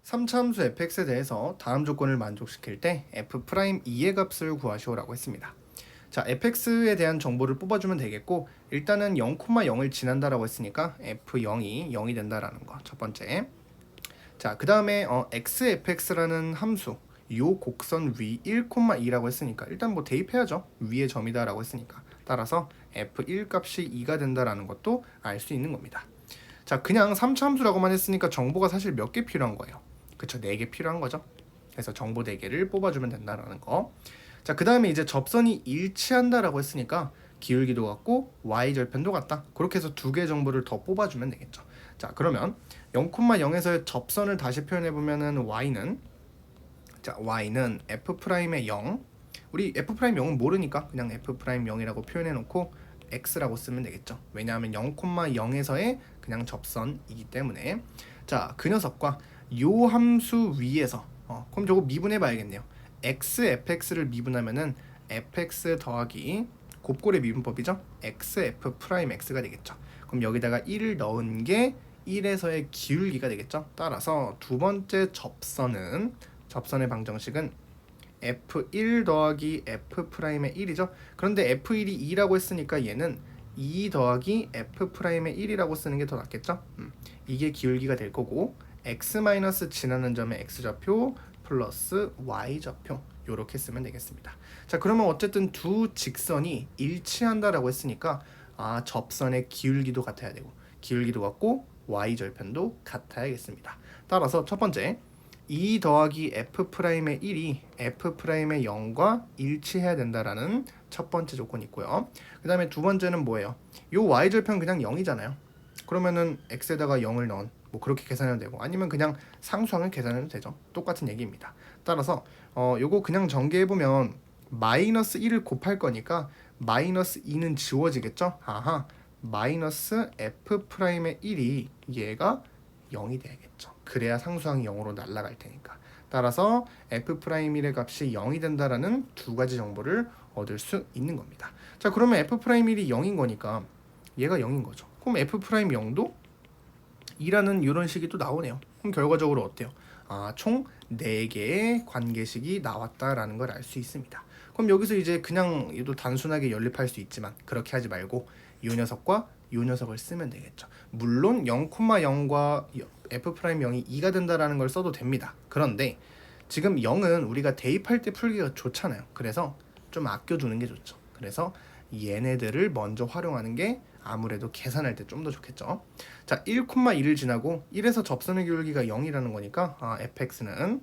3차함수 fx에 대해서 다음 조건을 만족시킬 때 f'2의 값을 구하시오라고 했습니다. 자, fx에 대한 정보를 뽑아주면 되겠고, 일단은 0,0을 지난다라고 했으니까 f0이 0이 된다라는 거 첫 번째. 자, 그 다음에 xfx라는 함수, 요 곡선 위 1,2라고 했으니까 일단 뭐 대입해야죠. 위의 점이다라고 했으니까. 따라서 f1 값이 2가 된다라는 것도 알 수 있는 겁니다. 자, 그냥 3차 함수라고만 했으니까 정보가 사실 몇 개 필요한 거예요. 그쵸, 4개 필요한 거죠. 그래서 정보 4개를 뽑아주면 된다라는 거. 자, 그 다음에 이제 접선이 일치한다라고 했으니까 기울기도 같고 y절편도 같다. 그렇게 해서 2개 정보를 더 뽑아주면 되겠죠. 자, 그러면 0,0에서의 접선을 다시 표현해보면은 y는, 자, y는 f'의 0. 우리 f'0은 모르니까 그냥 f'0이라고 표현해놓고 x라고 쓰면 되겠죠. 왜냐하면 0,0에서의 그냥 접선이기 때문에. 자, 그 녀석과 요 함수 위에서 그럼 저거 미분해 봐야겠네요. xfx를 미분하면은 fx 더하기 곱골의 미분법이죠. xf'x가 되겠죠. 그럼 여기다가 1을 넣은 게 1에서의 기울기가 되겠죠. 따라서 두 번째 접선의 방정식은 f1 더하기 f'의 1이죠. 그런데 f1이 2라고 했으니까 얘는 2 더하기 f'의 1이라고 쓰는 게 더 낫겠죠. 이게 기울기가 될 거고, x 마이너스 지나는 점의 x좌표 플러스 y좌표 요렇게 쓰면 되겠습니다. 자, 그러면 어쨌든 두 직선이 일치한다라고 했으니까 접선의 기울기도 같아야 되고, 기울기도 같고 y절편도 같아야겠습니다. 따라서 첫 번째 2 더하기 f'의 1이 f'의 0과 일치해야 된다라는 첫 번째 조건이 있고요. 그 다음에 두 번째는 뭐예요? 요 y절편 그냥 0이잖아요. 그러면은 x에다가 0을 넣은, 뭐 그렇게 계산해도 되고, 아니면 그냥 상수항을 계산해도 되죠. 똑같은 얘기입니다. 따라서 요거 그냥 전개해보면 마이너스 1을 곱할 거니까 마이너스 2는 지워지겠죠? 아하, 마이너스 f'의 1이 얘가 0이 돼야겠죠. 그래야 상수항이 0으로 날아갈 테니까. 따라서 f'1의 값이 0이 된다라는 두 가지 정보를 얻을 수 있는 겁니다. 자, 그러면 f'1이 0인 거니까 얘가 0인 거죠. 그럼 f'0도 2라는 이런 식이 또 나오네요. 그럼 결과적으로 어때요? 총 4개의 관계식이 나왔다라는 걸 알 수 있습니다. 그럼 여기서 이제 그냥 얘도 단순하게 연립할 수 있지만 그렇게 하지 말고 이 녀석과 이 녀석을 쓰면 되겠죠. 물론 0,0과 f'0이 2가 된다라는 걸 써도 됩니다. 그런데 지금 0은 우리가 대입할 때 풀기가 좋잖아요. 그래서 좀 아껴두는 게 좋죠. 그래서 얘네들을 먼저 활용하는 게 아무래도 계산할 때 좀 더 좋겠죠. 자, 1,1을 지나고 1에서 접선의 기울기가 0이라는 거니까 fx는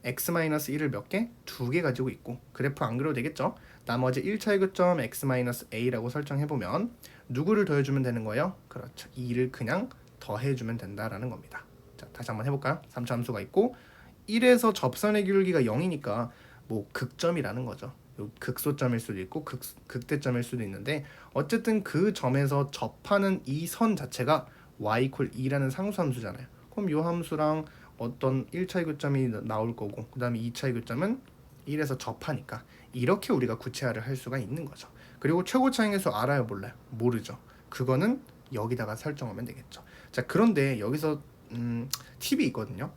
x-1을 몇 개? 2개 가지고 있고, 그래프 안 그려도 되겠죠. 나머지 1차 이교점 x-a라고 설정해보면 누구를 더해주면 되는 거예요? 그렇죠, 2를 그냥 더해주면 된다라는 겁니다. 자, 다시 한번 해볼까요? 3차 함수가 있고 1에서 접선의 기울기가 0이니까 뭐 극점이라는 거죠. 극소점일 수도 있고 극대점일 수도 있는데, 어쨌든 그 점에서 접하는 이 선 자체가 y = 2라는 상수함수잖아요. 그럼 이 함수랑 어떤 1차 교점이 나올 거고, 그 다음에 2차 교점은 1에서 접하니까 이렇게 우리가 구체화를 할 수가 있는 거죠. 그리고 최고 차항의 수 알아요, 몰라요? 모르죠. 그거는 여기다가 설정하면 되겠죠. 자, 그런데 여기서 팁이 있거든요.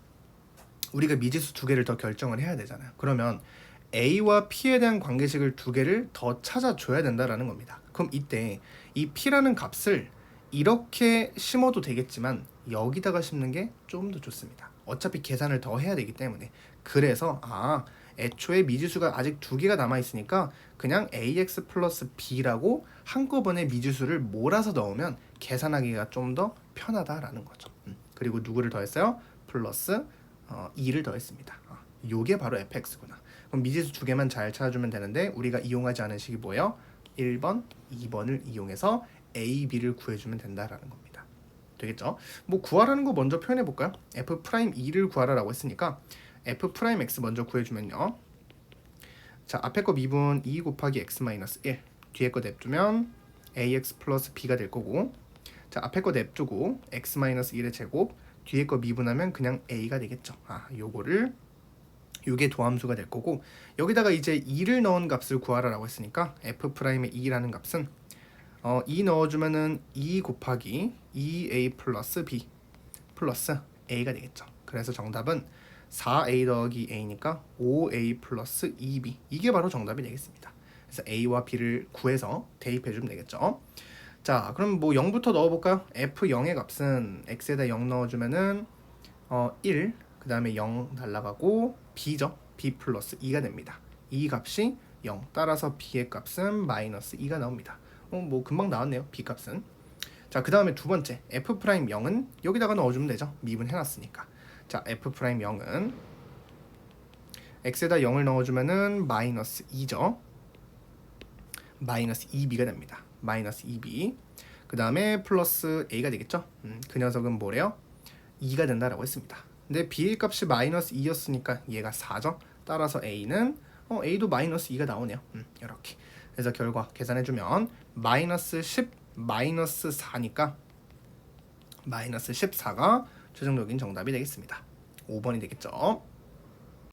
우리가 미지수 2개를 더 결정을 해야 되잖아요. 그러면 A와 P에 대한 관계식을 2개를 더 찾아줘야 된다라는 겁니다. 그럼 이때 이 P라는 값을 이렇게 심어도 되겠지만 여기다가 심는 게 좀 더 좋습니다. 어차피 계산을 더 해야 되기 때문에. 그래서 애초에 미지수가 아직 2개가 남아있으니까 그냥 ax 플러스 b라고 한꺼번에 미지수를 몰아서 넣으면 계산하기가 좀 더 편하다라는 거죠. 그리고 누구를 더했어요? 플러스 2를 더했습니다. 요게 바로 fx구나. 그럼 미지수 2개만 잘 찾아주면 되는데 우리가 이용하지 않은 식이 뭐예요? 1번, 2번을 이용해서 a, b를 구해주면 된다라는 겁니다. 되겠죠? 뭐 구하라는 거 먼저 표현해 볼까요? f'2를 구하라라고 했으니까 f'x 먼저 구해주면요. 자, 앞에 거 미분 2 곱하기 x-1, 뒤에 거 냅두면 ax 플러스 b가 될 거고, 자, 앞에 거 냅두고 x-1의 제곱, 뒤에 거 미분하면 그냥 a가 되겠죠. 요게 도함수가 될 거고, 여기다가 이제 2를 넣은 값을 구하라라고 했으니까 f'의 2라는 값은 2 넣어주면은 2 곱하기 2a 플러스 b 플러스 a가 되겠죠. 그래서 정답은 4a 더하기 a니까 5a 플러스 2b. 이게 바로 정답이 되겠습니다. 그래서 a와 b를 구해서 대입해 주면 되겠죠. 자, 그럼 뭐 0부터 넣어볼까요? f0의 값은 x에다 0 넣어주면은 1, 그 다음에 0 날라가고 b죠. b 플러스 2가 됩니다. 이 값이 0, 따라서 b의 값은 마이너스 2가 나옵니다. 뭐 금방 나왔네요, b 값은. 자, 그 다음에 두 번째 f'0은 여기다가 넣어주면 되죠. 미분해놨으니까. 자, f'0은 x에다 0을 넣어주면은 마이너스 2죠. 마이너스 2b가 됩니다. 마이너스 2b. 그 다음에 플러스 a가 되겠죠. 그 녀석은 뭐래요? 2가 된다라고 했습니다. 근데 b의 값이 마이너스 2였으니까 얘가 4죠. 따라서 a는 a도 마이너스 2가 나오네요. 이렇게. 그래서 결과 계산해주면 마이너스 10 마이너스 4니까 마이너스 14가 최종적인 정답이 되겠습니다. 5번이 되겠죠.